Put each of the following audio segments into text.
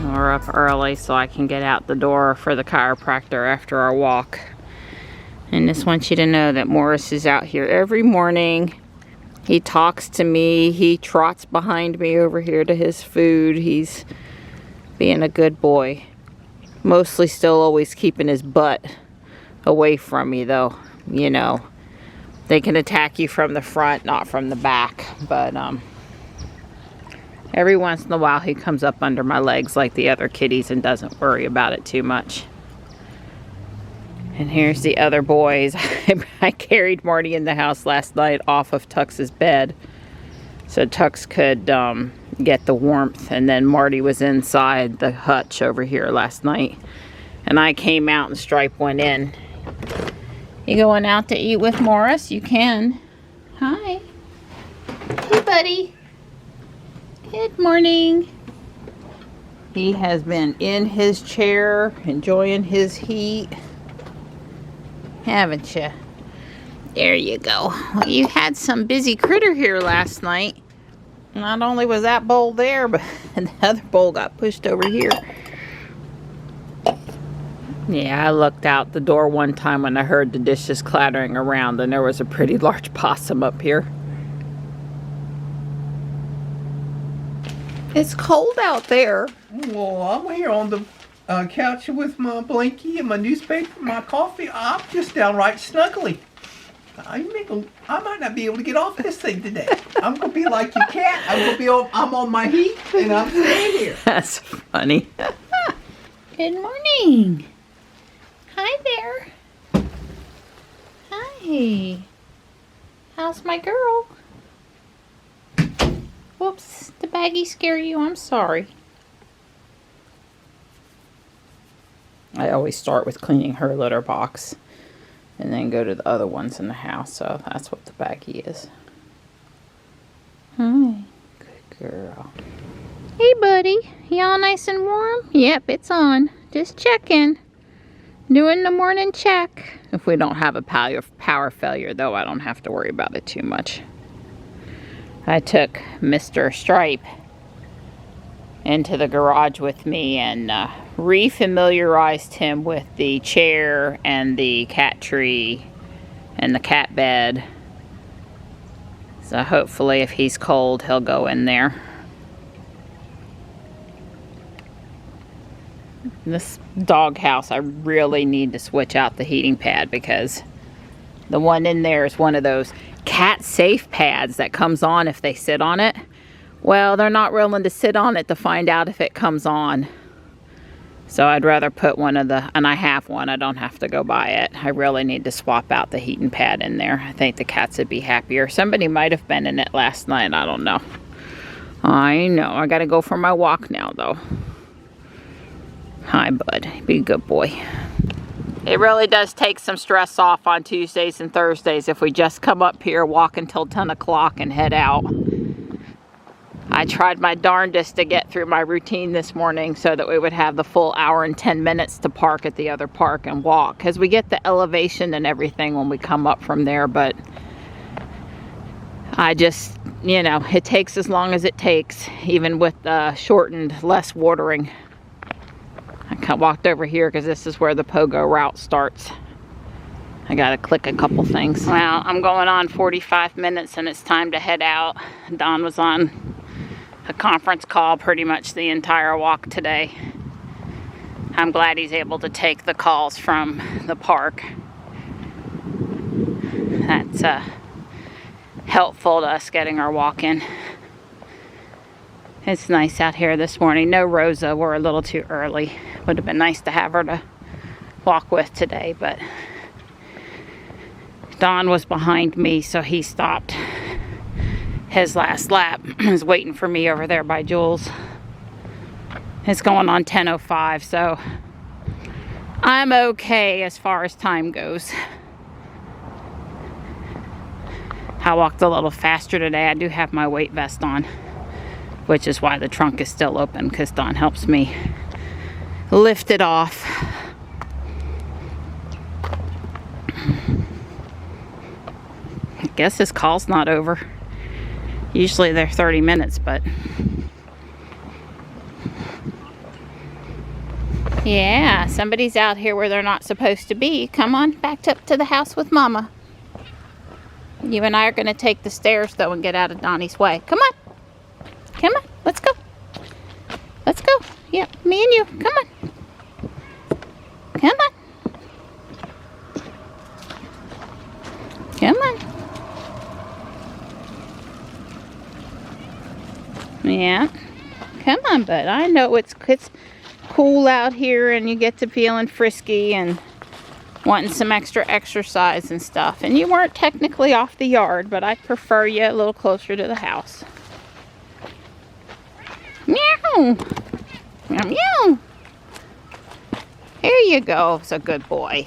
We're up early so I can get out the door for the chiropractor after our walk. And just want you to know that Morris is out here every morning. He talks to me. He trots behind me over here to his food. He's being a good boy. Mostly still always keeping his butt away from me though. You know, they can attack you from the front, not from the back. But every once in a while he comes up under my legs like the other kitties and doesn't worry about it too much. And here's the other boys. I carried Marty in the house last night off of Tux's bed so Tux could get the warmth, and then Marty was inside the hutch over here last night, and I came out and Stripe went in. You going out to eat with Morris? You can. Hi. Hey, buddy. Good morning. He has been in his chair enjoying his heat, haven't you? There you go. Well, you had some busy critter here last night. Not only was that bowl there, but the other bowl got pushed over here. Yeah, I looked out the door one time when I heard the dishes clattering around, and there was a pretty large possum up here. It's cold out there. Well, I'm here on the couch with my blankie and my newspaper, my coffee. I'm just downright snuggly. I might not be able to get off this thing today. I'm gonna be like your cat. I'm on my heat and I'm staying here. That's funny. Good morning. Hi there. Hi. How's my girl? Whoops, the baggie scare you? I'm sorry. I always start with cleaning her litter box and then go to the other ones in the house, so that's what the baggie is. Hi, good girl. Hey buddy, you all nice and warm? Yep, it's on. Just checking. Doing the morning check. If we don't have a power failure though, I don't have to worry about it too much. I took Mr. Stripe into the garage with me and re-familiarized him with the chair and the cat tree and the cat bed. So hopefully if he's cold, he'll go in there. This dog house, I really need to switch out the heating pad because the one in there is one of those cat safe pads that comes on if they sit on it. Well, they're not willing to sit on it to find out if it comes on. So I'd rather put one of the, and I have one, I don't have to go buy it. I really need to swap out the heating pad in there. I think the cats would be happier. Somebody might have been in it last night, I don't know. I know, I gotta go for my walk now though. Hi bud, be a good boy. It really does take some stress off on Tuesdays and Thursdays if we just come up here, walk until 10 o'clock and head out. I tried my darndest to get through my routine this morning so that we would have the full hour and 10 minutes to park at the other park and walk. Because we get the elevation and everything when we come up from there, but I just, you know, it takes as long as it takes, even with shortened, less watering. I walked over here because this is where the pogo route starts. I gotta click a couple things. Well, I'm going on 45 minutes and it's time to head out. Don was on a conference call pretty much the entire walk today. I'm glad he's able to take the calls from the park. That's helpful to us getting our walk in. It's nice out here this morning. No Rosa, we're a little too early. Would have been nice to have her to walk with today, but Don was behind me, so he stopped his last lap. Is waiting for me over there by Jules. It's going on 10:05, so I'm okay as far as time goes. I walked a little faster today. I do have my weight vest on, which is why the trunk is still open, because Don helps me lift it off. I guess this call's not over. Usually they're 30 minutes, but Yeah, somebody's out here where they're not supposed to be. Come on, back up to the house with Mama. You and I are going to take the stairs, though, and get out of Donnie's way. Come on. Come on. Let's go. Let's go. Yeah, me and you. Come on. Come on. Come on. Yeah. Come on, bud. I know it's cool out here and you get to feeling frisky and wanting some extra exercise and stuff. And you weren't technically off the yard, but I prefer you a little closer to the house. Meow. Meow, meow. Here you go. It's a good boy.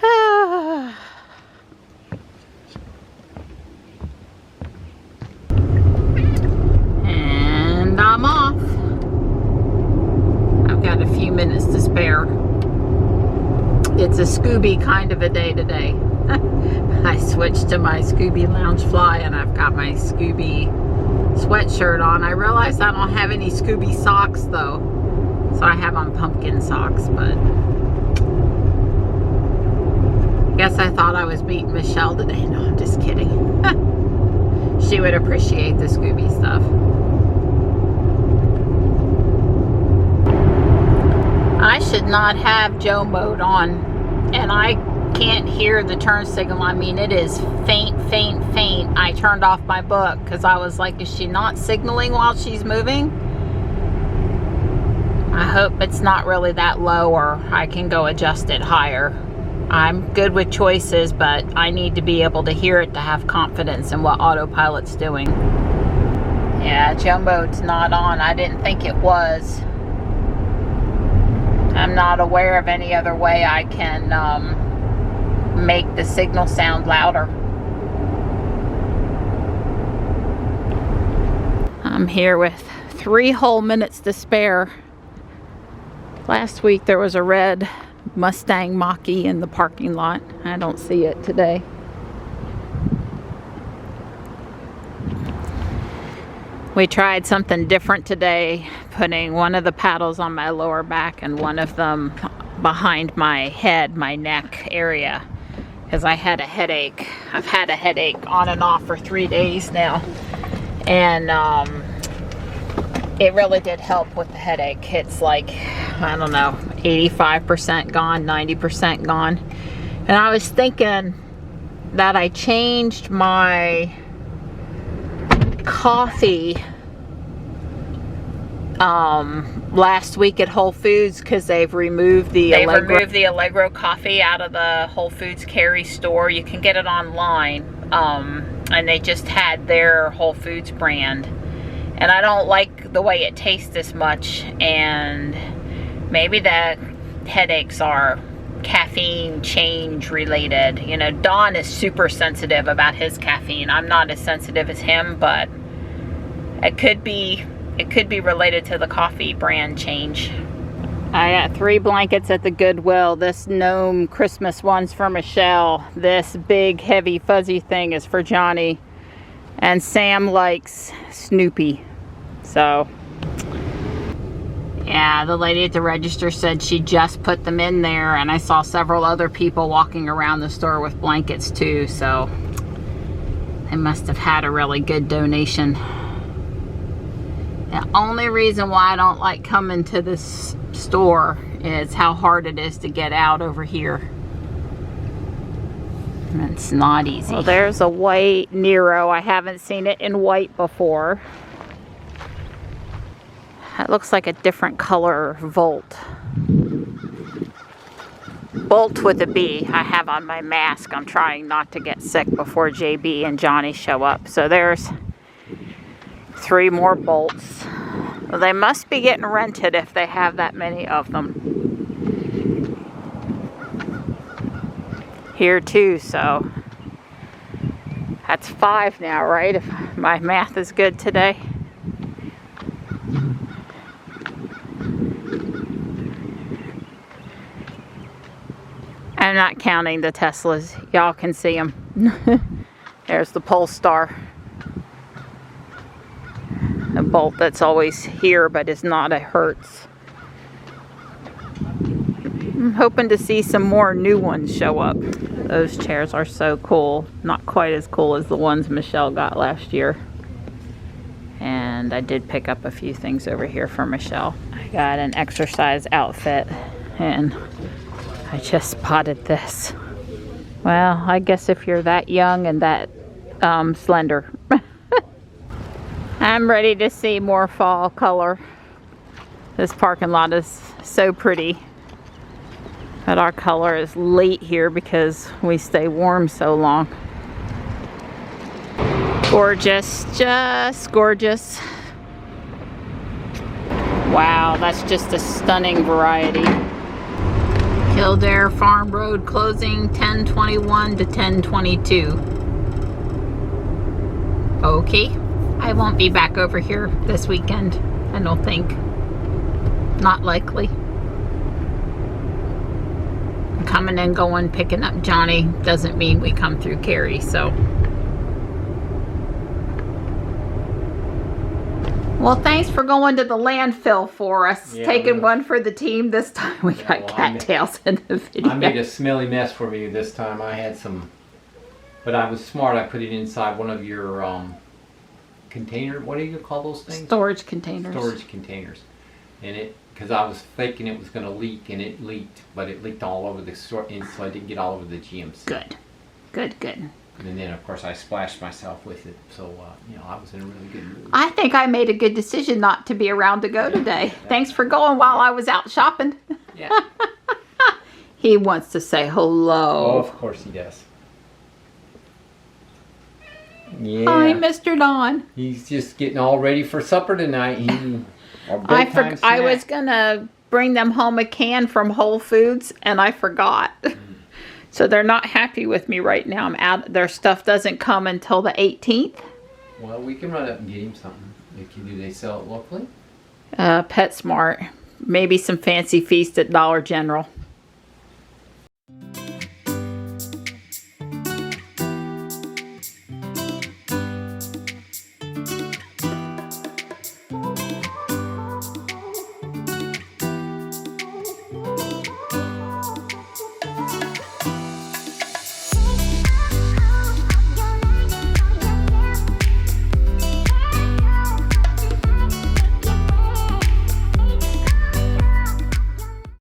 Ah. And I'm off. I've got a few minutes to spare. It's a Scooby kind of a day today. I switched to my Scooby Lounge Fly and I've got my Scooby sweatshirt on. I realized I don't have any Scooby socks though. So I have on pumpkin socks, but I guess I thought I was beating Michelle today. No, I'm just kidding. She would appreciate the Scooby stuff. I should not have Joe mode on, and I can't hear the turn signal. I mean, it is faint, faint, faint. I turned off my book because I was like, is she not signaling while she's moving? I hope it's not really that low, or I can go adjust it higher. I'm good with choices, but I need to be able to hear it to have confidence in what autopilot's doing. Yeah, Joe mode's not on. I didn't think it was. I'm not aware of any other way I can make the signal sound louder. I'm here with 3 whole minutes to spare. Last week there was a red Mustang Mach-E in the parking lot. I don't see it today. We tried something different today, putting one of the paddles on my lower back and one of them behind my head, my neck area, because I had a headache. I've had a headache on and off for 3 days now, and it really did help with the headache. It's like, I don't know, 85% gone, 90% gone. And I was thinking that I changed my coffee last week at Whole Foods because they've removed the Allegro coffee out of the Whole Foods Carry store. You can get it online, and they just had their Whole Foods brand, and I don't like the way it tastes as much, and maybe the headaches are caffeine change related. You know, Don is super sensitive about his caffeine. I'm not as sensitive as him, but it could be related to the coffee brand change. I got 3 blankets at the Goodwill. This gnome Christmas one's for Michelle. This big heavy fuzzy thing is for Johnny, and Sam likes Snoopy. So yeah, the lady at the register said she just put them in there, and I saw several other people walking around the store with blankets too, so they must have had a really good donation. The only reason why I don't like coming to this store is how hard it is to get out over here. It's not easy. Well, there's a white Nero. I haven't seen it in white before. It looks like a different color Volt. Bolt with a B. I have on my mask. I'm trying not to get sick before JB and Johnny show up. So there's 3 more bolts. Well, they must be getting rented if they have that many of them. Here too, so that's 5 now, right? If my math is good today. I'm not counting the Teslas. Y'all can see them. There's the Polestar. A bolt that's always here but is not a Hertz. I'm hoping to see some more new ones show up. Those chairs are so cool. Not quite as cool as the ones Michelle got last year. And I did pick up a few things over here for Michelle. I got an exercise outfit and I just spotted this. Well, I guess if you're that young and that slender. I'm ready to see more fall color. This parking lot is so pretty. But our color is late here because we stay warm so long. Gorgeous, just gorgeous. Wow, that's just a stunning variety. Kildare Farm Road closing 10:21 to 10:22. Okay, I won't be back over here this weekend, I don't think. Not likely. Coming and going, picking up Johnny doesn't mean we come through Cary, so. Well, thanks for going to the landfill for us. Yeah, Taking one for the team. This time we got cattails in the video. I made a smelly mess for me this time. I had some, but I was smart. I put it inside one of your container. What do you call those things? Storage containers. Storage containers. And it, because I was thinking it was going to leak, and it leaked, but it leaked all over the store, and so I didn't get all over the GMC. Good, good, good. And then, of course, I splashed myself with it, so, you know, I was in a really good mood. I think I made a good decision not to be around to go today. Thanks for going while I was out shopping. Yeah. He wants to say hello. Oh, of course he does. Yeah. Hi, Mr. Don. He's just getting all ready for supper tonight. I was gonna bring them home a can from Whole Foods, and I forgot. So they're not happy with me right now. I'm out. Their stuff doesn't come until the 18th. Well, we can run up and get him something. Do they sell it locally? PetSmart. Maybe some Fancy Feast at Dollar General.